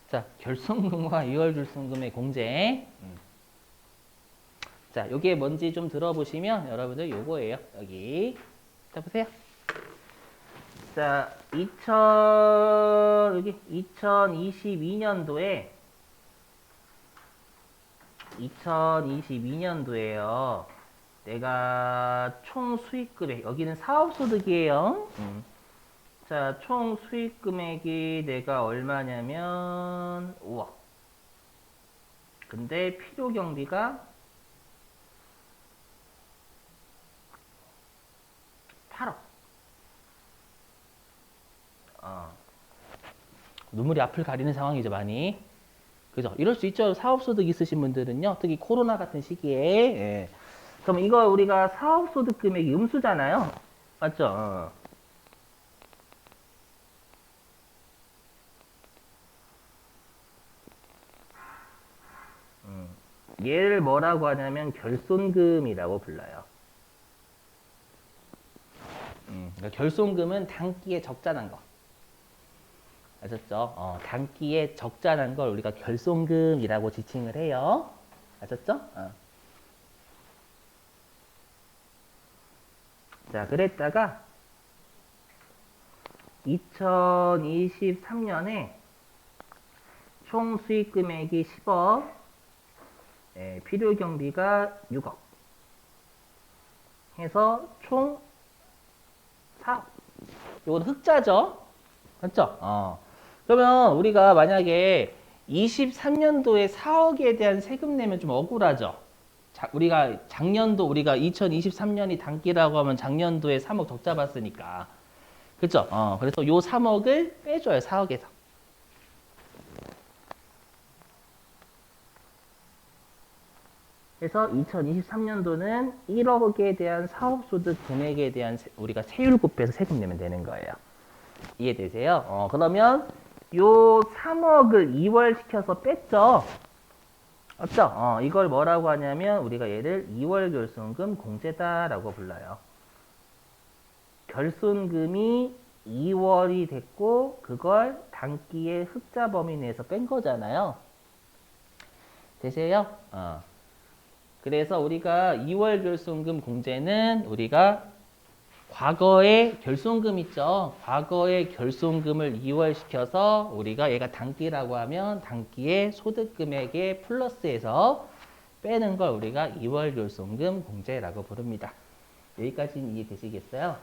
자, 결손금과 2월 결손금의 공제. 자, 요게 뭔지 좀 들어보시면 여러분들 요거예요. 여기. 자, 보세요. 자, 2022년도에요. 내가 총 수익 금액, 여기는 사업소득이에요. 자, 총 수익 금액이 내가 얼마냐면 5억. 근데 필요 경비가 8억. 눈물이 앞을 가리는 상황이죠, 많이. 그죠? 이럴 수 있죠. 사업소득 있으신 분들은요. 특히 코로나 같은 시기에. 예. 그럼 이거 우리가 사업소득 금액이 음수잖아요. 맞죠? 얘를 뭐라고 하냐면 결손금이라고 불러요. 그러니까 결손금은 단기에 적자난 거. 아셨죠? 단기에 적자난 걸 우리가 결손금이라고 지칭을 해요. 아셨죠? 자, 그랬다가 2023년에 총 수익 금액이 10억, 필요 경비가 6억 해서 총 4억. 이건 흑자죠? 맞죠? 그러면 우리가 만약에 23년도에 4억에 대한 세금 내면 좀 억울하죠? 우리가 작년도 우리가 2023년이 단기라고 하면 작년도에 3억 적자 봤으니까. 그죠? 그래서 요 3억을 빼줘요, 4억에서. 그래서 2023년도는 1억에 대한 사업소득 금액에 대한 우리가 세율 곱해서 세금 내면 되는 거예요. 이해되세요? 그러면 요 3억을 2월 시켜서 뺐죠? 맞죠? 이걸 뭐라고 하냐면 우리가 얘를 2월 결손금 공제다라고 불러요. 결손금이 2월이 됐고 그걸 단기의 흑자 범위 내에서 뺀 거잖아요. 되세요? 그래서 우리가 2월 결손금 공제는 우리가 과거의 결손금 있죠. 과거의 결손금을 2월 시켜서 우리가 얘가 단기라고 하면 단기의 소득 금액에 플러스해서 빼는 걸 우리가 2월 결손금 공제라고 부릅니다. 여기까지는 이해되시겠어요?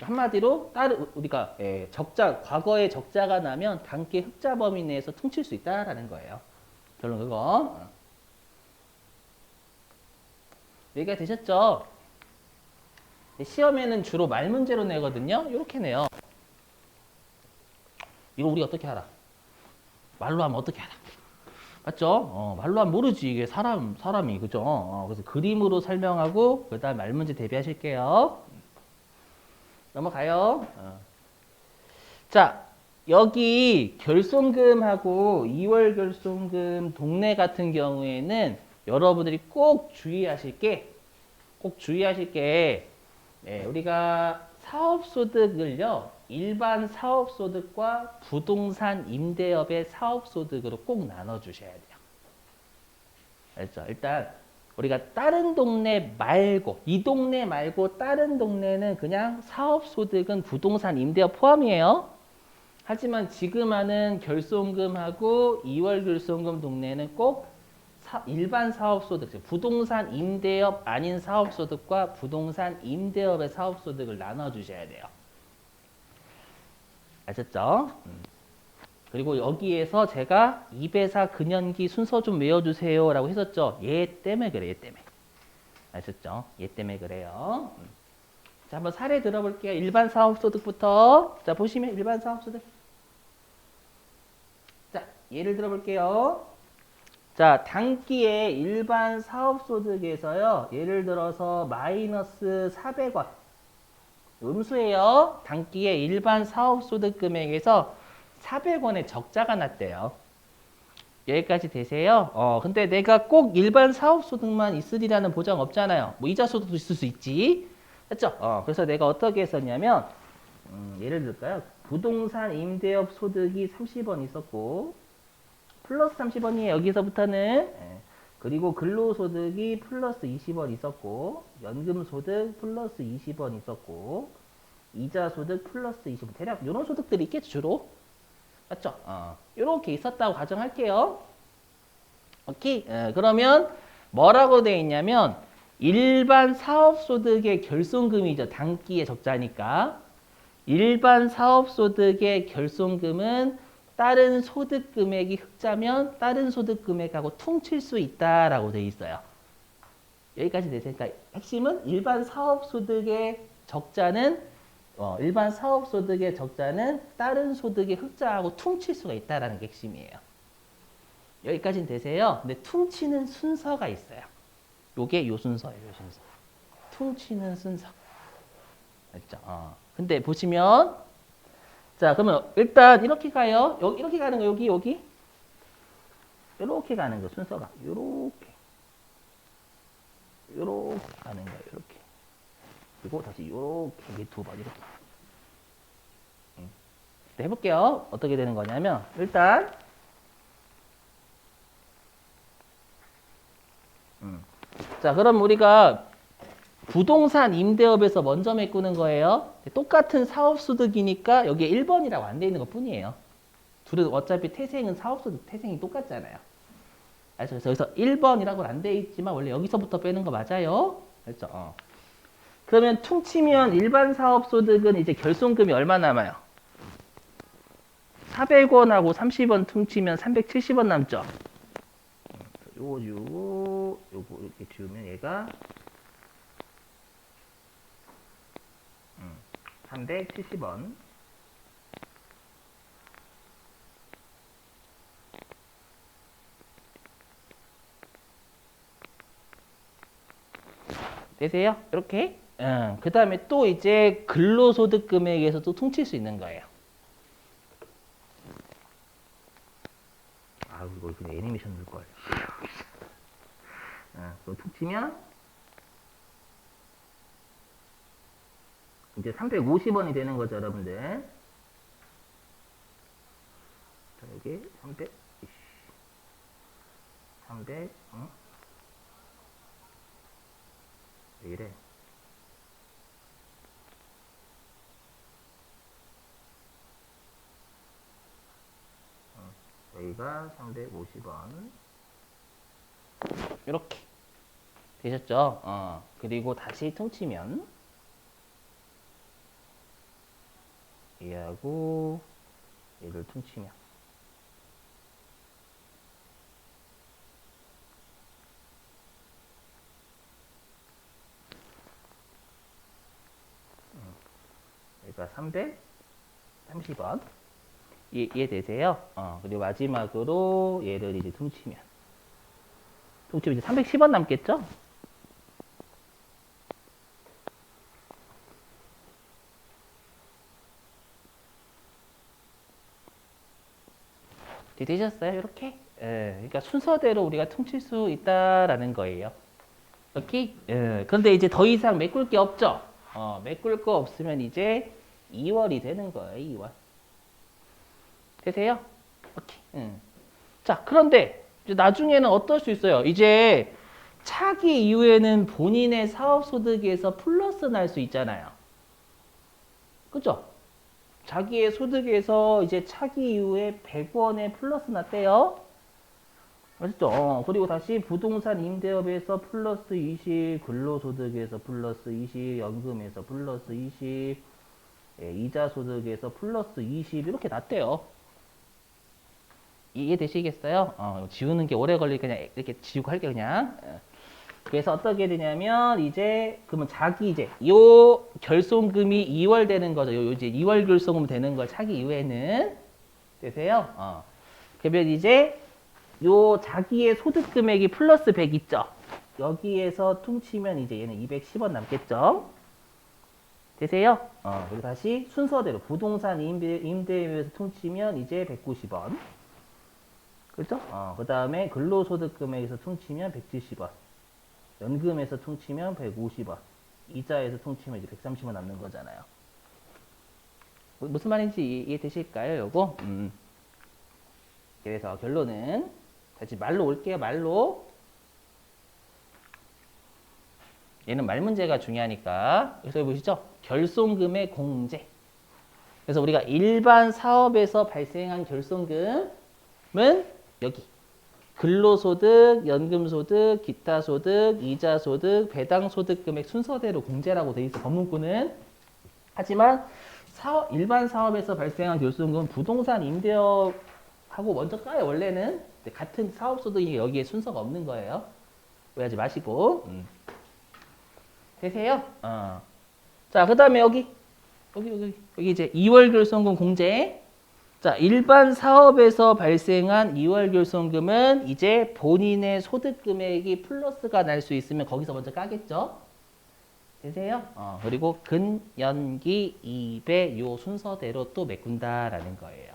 한마디로 우리가 과거에 적자가 나면 단기 흑자 범위 내에서 퉁칠 수 있다라는 거예요. 결론 그거. 여기가 되셨죠? 시험에는 주로 말 문제로 내거든요. 이렇게 내요. 이거 우리가 어떻게 알아? 말로 하면 어떻게 알아? 맞죠? 말로 하면 모르지. 이게 사람이. 그죠? 그래서 그림으로 설명하고, 그 다음 말 문제 대비하실게요. 넘어가요. 자, 여기 결손금하고 2월 결손금 동네 같은 경우에는 여러분들이 꼭 주의하실 게, 우리가 사업소득을요, 일반 사업소득과 부동산 임대업의 사업소득으로 꼭 나눠주셔야 돼요. 알죠? 일단, 우리가 다른 동네 말고, 이 동네 말고 다른 동네는 그냥 사업소득은 부동산 임대업 포함이에요. 하지만 지금 하는 결손금하고 2월 결손금 동네는 꼭 일반 사업소득, 부동산 임대업 아닌 사업소득과 부동산 임대업의 사업소득을 나눠주셔야 돼요. 아셨죠? 그리고 여기에서 제가 2배사 근연기 순서 좀 외워주세요 라고 했었죠. 얘 때문에 그래, 얘 때문에. 아셨죠? 얘 때문에 그래요. 자, 한번 사례 들어볼게요. 일반 사업소득부터. 자, 보시면 일반 사업소득. 자, 예를 들어볼게요. 자, 단기에 일반 사업소득에서요. 예를 들어서 마이너스 400원. 음수예요. 단기에 일반 사업소득 금액에서 400원의 적자가 났대요. 여기까지 되세요? 근데 내가 꼭 일반 사업소득만 있으리라는 보장 없잖아요. 뭐 이자소득도 있을 수 있지. 맞죠? 그래서 내가 어떻게 했었냐면 예를 들까요? 부동산 임대업 소득이 30원 있었고 플러스 30원이에요. 여기서부터는. 예. 그리고 근로소득이 플러스 20원 있었고 연금소득 플러스 20원 있었고 이자소득 플러스 20원. 대략 이런 소득들이 있겠죠. 주로. 맞죠? 이렇게 있었다고 가정할게요. 오케이. 그러면 뭐라고 되어 있냐면 일반 사업소득의 결손금이죠. 단기의 적자니까. 일반 사업소득의 결손금은 다른 소득금액이 흑자면 다른 소득금액하고 퉁칠 수 있다라고 되어 있어요. 여기까지 되니까 핵심은 일반 사업소득의 적자는 다른 소득의 흑자하고 퉁칠 수가 있다라는 게 핵심이에요. 여기까지는 되세요. 근데 퉁치는 순서가 있어요. 요게 요 순서예요. 요 순서. 퉁치는 순서. 알죠? 근데 보시면 자, 그러면 일단 이렇게 가요. 여기 이렇게 가는 거 여기 이렇게 가는 거 순서가 이렇게 가는 거예요. 이렇게. 그리고 다시 이렇게 두 번 이렇게. 해볼게요. 어떻게 되는 거냐면 일단 자, 그럼 우리가 부동산 임대업에서 먼저 메꾸는 거예요. 똑같은 사업소득이니까 여기에 1번이라고 안 돼 있는 것 뿐이에요. 둘은 어차피 태생은 사업소득 태생이 똑같잖아요. 그래서 여기서 1번이라고는 안 돼 있지만 원래 여기서부터 빼는 거 맞아요. 그렇죠? 그러면 퉁치면 일반 사업소득은 이제 결손금이 얼마 남아요? 400원하고 30원 퉁치면 370원 남죠? 요거 이렇게 지우면 얘가 370원. 되세요? 이렇게. 그 다음에 또 이제 근로소득 금액에서도 퉁칠 수 있는 거예요. 이거 그냥 애니메이션 넣을 걸. 그거 퉁치면 이제 350원이 되는 거죠, 여러분들. 자, 여기 300, 왜 이래? 여기가 350원. 이렇게 되셨죠? 그리고 다시 퉁치면 얘하고 얘를 퉁치면 여기가 330원. 이해되세요? 그리고 마지막으로 얘를 이제 퉁치면 이제 310원 남겠죠? 되셨어요? 이렇게? 그러니까 순서대로 우리가 퉁칠 수 있다라는 거예요. 오케이? 그런데 이제 더 이상 메꿀 게 없죠? 메꿀 거 없으면 이제 2월이 되는 거예요. 2월. 되세요? 오케이. 자, 그런데 이제 나중에는 어떨 수 있어요? 이제 차기 이후에는 본인의 사업소득에서 플러스 날 수 있잖아요. 그죠? 자기의 소득에서 이제 차기 이후에 100원의 플러스 났대요. 아셨죠? 그리고 다시 부동산 임대업에서 플러스 20, 근로소득에서 플러스 20, 연금에서 플러스 20, 이자소득에서 플러스 20 이렇게 났대요. 이해되시겠어요? 지우는 게 오래 걸리니까 그냥 이렇게 지우고 할게 그냥. 그래서 어떻게 되냐면 이제 그러면 자기 이제 요 결손금이 2월 되는 거죠. 요 이제 2월 결손금 되는 거 차기 이후에는 되세요. 그러면 이제 요 자기의 소득 금액이 플러스 100 있죠. 여기에서 퉁치면 이제 얘는 210원 남겠죠. 되세요? 그리고 다시 순서대로 부동산 임대에서 퉁치면 이제 190원. 그렇죠? 그 다음에 근로소득금액에서 퉁치면 170원. 연금에서 퉁치면 150원. 이자에서 퉁치면 이제 130원 남는 거잖아요. 무슨 말인지 이해되실까요, 요거? 그래서 결론은 다시 말로 올게요, 말로. 얘는 말 문제가 중요하니까. 그래서 여기 보시죠? 결손금의 공제. 그래서 우리가 일반 사업에서 발생한 결손금은 여기 근로소득, 연금소득, 기타소득, 이자소득, 배당소득 금액 순서대로 공제라고 돼 있어, 법문구는. 하지만 일반 사업에서 발생한 결손금은 부동산 임대업하고 먼저 까요, 원래는. 같은 사업소득이 여기에 순서가 없는 거예요. 오해하지 마시고. 되세요? 자, 그 다음에 여기 이제 2월 결손금 공제. 자, 일반 사업에서 발생한 2월 결손금은 이제 본인의 소득 금액이 플러스가 날 수 있으면 거기서 먼저 까겠죠? 되세요? 그리고 근연기 2배 요 순서대로 또 메꾼다라는 거예요.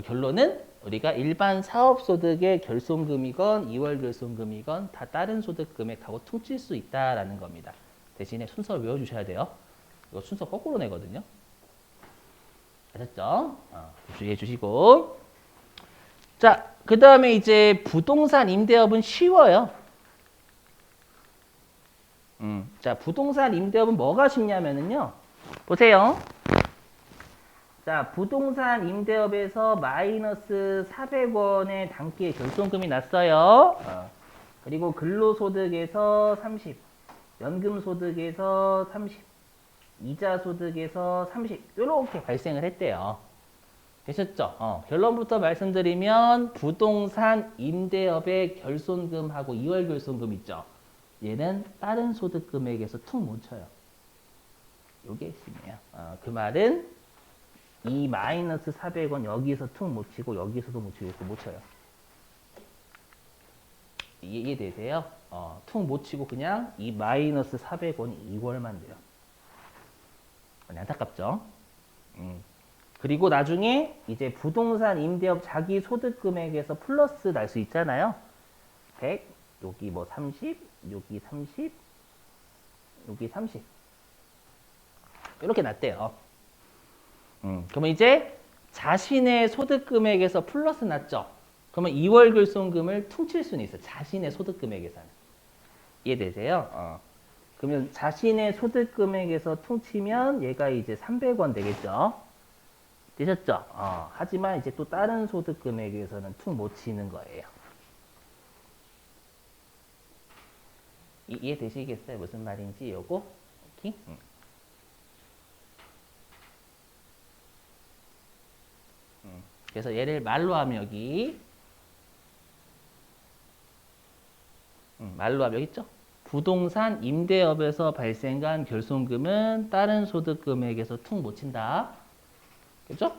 결론은 우리가 일반 사업소득의 결손금이건 2월 결손금이건 다 다른 소득 금액하고 퉁칠 수 있다라는 겁니다. 대신에 순서를 외워주셔야 돼요. 이거 순서 거꾸로 내거든요. 아셨죠? 주의해 주시고. 자, 그 다음에 이제 부동산 임대업은 쉬워요. 자, 부동산 임대업은 뭐가 쉽냐면은요. 보세요. 자, 부동산 임대업에서 마이너스 400원의 단기의 결손금이 났어요. 그리고 근로소득에서 30, 연금소득에서 30, 이자소득에서 30 이렇게 발생을 했대요. 되셨죠? 결론부터 말씀드리면 부동산 임대업의 결손금하고 2월 결손금 있죠. 얘는 다른 소득 금액에서 툭 못 쳐요. 요게 핵심이에요. 그 말은 이 마이너스 400원 여기서 툭 못 치고 여기서도 못 치고 못 쳐요. 이해되세요? 툭 못 치고 그냥 이 마이너스 400원이 2월만 돼요. 안타깝죠? 그리고 나중에 이제 부동산 임대업 자기 소득 금액에서 플러스 날 수 있잖아요. 100, 여기 뭐 30, 여기 30, 여기 30. 이렇게 났대요. 그러면 이제 자신의 소득 금액에서 플러스 났죠. 그러면 2월 결손금을 퉁칠 수는 있어요. 자신의 소득 금액에서는. 이해되세요? 그러면 자신의 소득 금액에서 퉁치면 얘가 이제 300원 되겠죠. 되셨죠? 하지만 이제 또 다른 소득 금액에서는 퉁 못 치는 거예요. 이해되시겠어요? 무슨 말인지 요거? 오케이? 그래서 얘를 말로 하면 여기 말로 하면 여기 있죠? 부동산 임대업에서 발생한 결손금은 다른 소득 금액에서 퉁 못 친다. 그죠?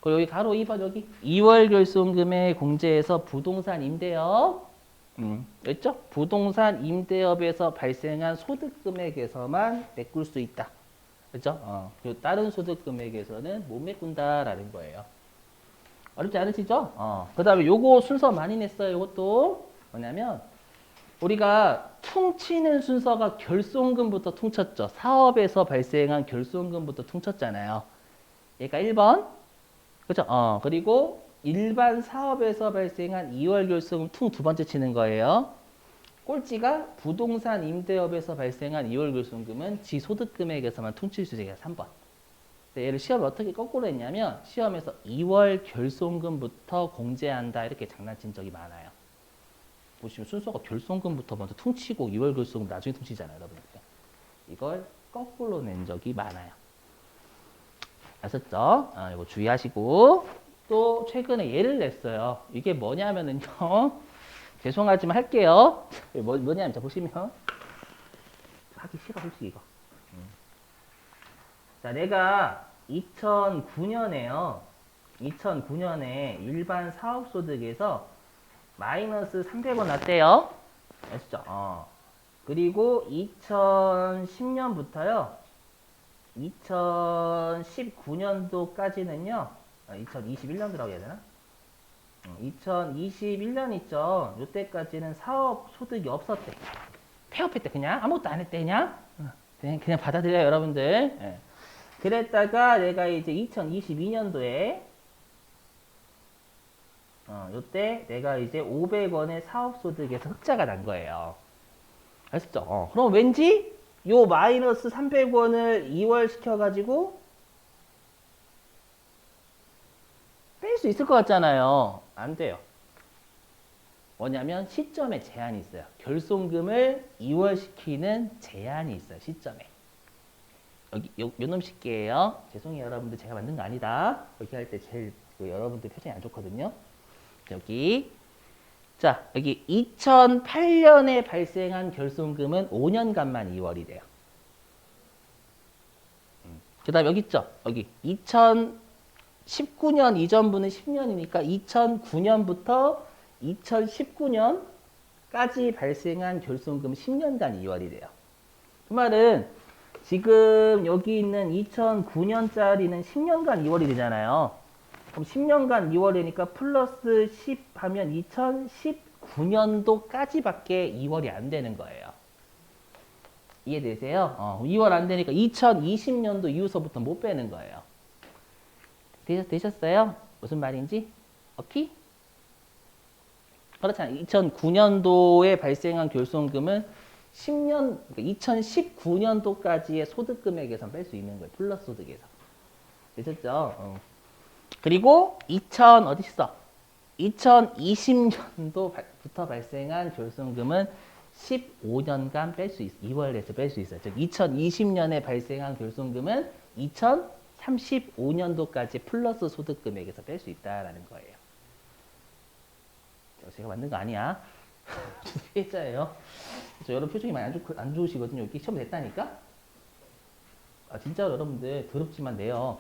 그리고 여기 가로 2번 여기 2월 결손금의 공제에서 부동산 임대업 있죠? 부동산 임대업에서 발생한 소득 금액에서만 메꿀 수 있다. 그죠? 그리고 다른 소득 금액에서는 못 메꾼다라는 거예요. 어렵지 않으시죠? 그 다음에 요거 순서 많이 냈어요. 요것도 뭐냐면 우리가 퉁치는 순서가 결손금부터 퉁쳤죠. 사업에서 발생한 결손금부터 퉁쳤잖아요. 얘가 1번. 그죠? 그리고 일반 사업에서 발생한 2월 결손금 퉁 두 번째 치는 거예요. 꼴찌가 부동산 임대업에서 발생한 2월 결손금은 지 소득 금액에서만 퉁칠 수 있어요. 3번. 얘를 시험에 어떻게 거꾸로 했냐면 시험에서 2월 결손금부터 공제한다 이렇게 장난친 적이 많아요. 보시면 순서가 결손금부터 먼저 퉁치고 2월 결손금 나중에 퉁치잖아요. 여러분들. 이걸 거꾸로 낸 적이 많아요. 아셨죠? 이거 주의하시고 또 최근에 예를 냈어요. 이게 뭐냐면은요. 죄송하지만 할게요. 뭐냐면 자 보시면 하기 싫어 솔직히 이거. 자 내가 2009년에요. 2009년에 일반 사업소득에서 마이너스 300원 났대요. 아시죠? 그리고 2010년부터요. 2019년도까지는요. 2021년도라고 해야 되나? 2021년 있죠. 요때까지는 사업 소득이 없었대. 폐업했대. 그냥 아무것도 안 했대. 그냥 받아들여요, 여러분들. 예. 그랬다가 내가 이제 2022년도에 요때 내가 이제 500원의 사업소득에서 흑자가 난 거예요. 아시죠? 그럼 왠지 요 마이너스 300원을 2월 시켜가지고 뺄 수 있을 것 같잖아요. 안 돼요. 뭐냐면 시점에 제한이 있어요. 결손금을 2월 시키는 제한이 있어요. 시점에. 여기 요놈 씻게요. 죄송해요 여러분들 제가 만든 거 아니다. 이렇게 할 때 제일 여러분들 표정이 안 좋거든요. 여기 자 여기 2008년에 발생한 결손금은 5년간만 2월이 돼요. 그 다음 여기 있죠. 여기 2019년 이전분은 10년이니까 2009년부터 2019년까지 발생한 결손금 10년간 2월이 돼요. 그 말은 지금 여기 있는 2009년짜리는 10년간 2월이 되잖아요. 그럼 10년간 2월이니까 플러스 10 하면 2019년도까지밖에 2월이 안 되는 거예요. 이해되세요? 2월 안 되니까 2020년도 이후서부터 못 빼는 거예요. 되셨어요? 무슨 말인지? 오케이? 그렇잖아요. 2009년도에 발생한 결손금은 10년, 2019년도까지의 소득 금액에서 뺄 수 있는 거예요. 플러스 소득에서. 되셨죠? 그리고 어디 있어? 2020년도부터 발생한 결손금은 15년간 뺄 수 있어. 2월에서 뺄 수 있어요. 즉 2020년에 발생한 결손금은 2035년도까지 플러스 소득 금액에서 뺄 수 있다라는 거예요. 제가 만든 거 아니야. 피해자예요. 여러분 표정이 많이 안 좋으시거든요. 여기 시험 냈다니까? 진짜로 여러분들 더럽지만 내요.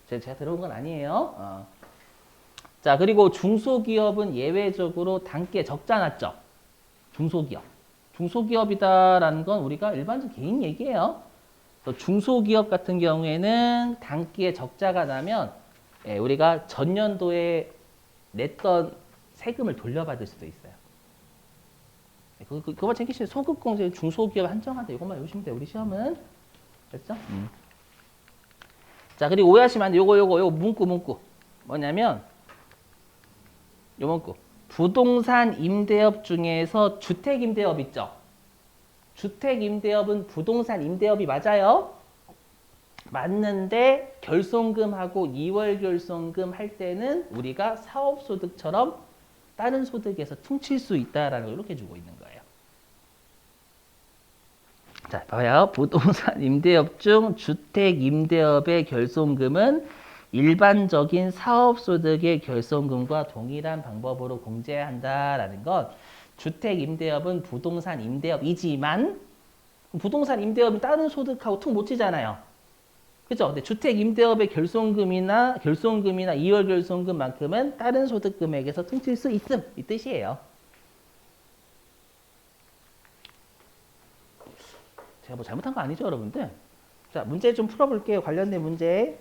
제가 들어온 건 아니에요. 자, 그리고 중소기업은 예외적으로 단계 적자 났죠. 중소기업. 중소기업이다라는 건 우리가 일반적 개인 얘기예요. 중소기업 같은 경우에는 단기에 적자가 나면 우리가 전년도에 냈던 세금을 돌려받을 수도 있어요. 그거만 챙기시면 소급공제 중소기업 한정한다. 이것만 외우시면 돼요. 우리 시험은. 됐죠? 자, 그리고 오해하시면 안 돼. 요거 문구. 뭐냐면 요 문구. 부동산 임대업 중에서 주택 임대업 있죠? 주택 임대업은 부동산 임대업이 맞아요. 맞는데 결손금하고 2월 결손금 할 때는 우리가 사업소득처럼 다른 소득에서 퉁칠 수 있다라는 걸 이렇게 주고 있는 거예요. 자, 봐요. 부동산 임대업 중 주택 임대업의 결손금은 일반적인 사업소득의 결손금과 동일한 방법으로 공제한다라는 것. 주택 임대업은 부동산 임대업이지만 부동산 임대업은 다른 소득하고 퉁 못 치잖아요. 그죠? 근데 주택 임대업의 결손금이나 2월 결손금만큼은 다른 소득 금액에서 퉁칠 수 있음. 이 뜻이에요. 제가 뭐 잘못한 거 아니죠, 여러분들? 자, 문제 좀 풀어볼게요. 관련된 문제.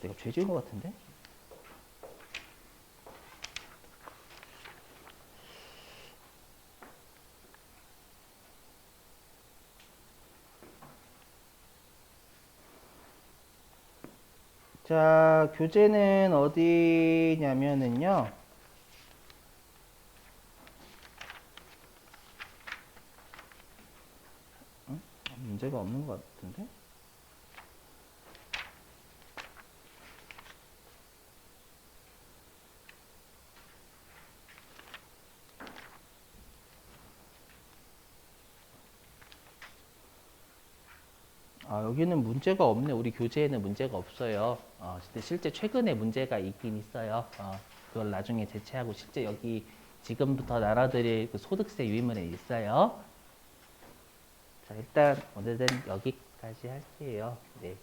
내가 죄지은 것 같은데? 자, 교재는 어디냐면은요. 문제가 없는 것 같은데? 여기는 문제가 없네. 우리 교재에는 문제가 없어요. 근데 실제 최근에 문제가 있긴 있어요. 그걸 나중에 제치하고 실제 여기 지금부터 나눠드릴 그 소득세 유의문에 있어요. 자, 일단 오늘은 여기까지 할게요. 네.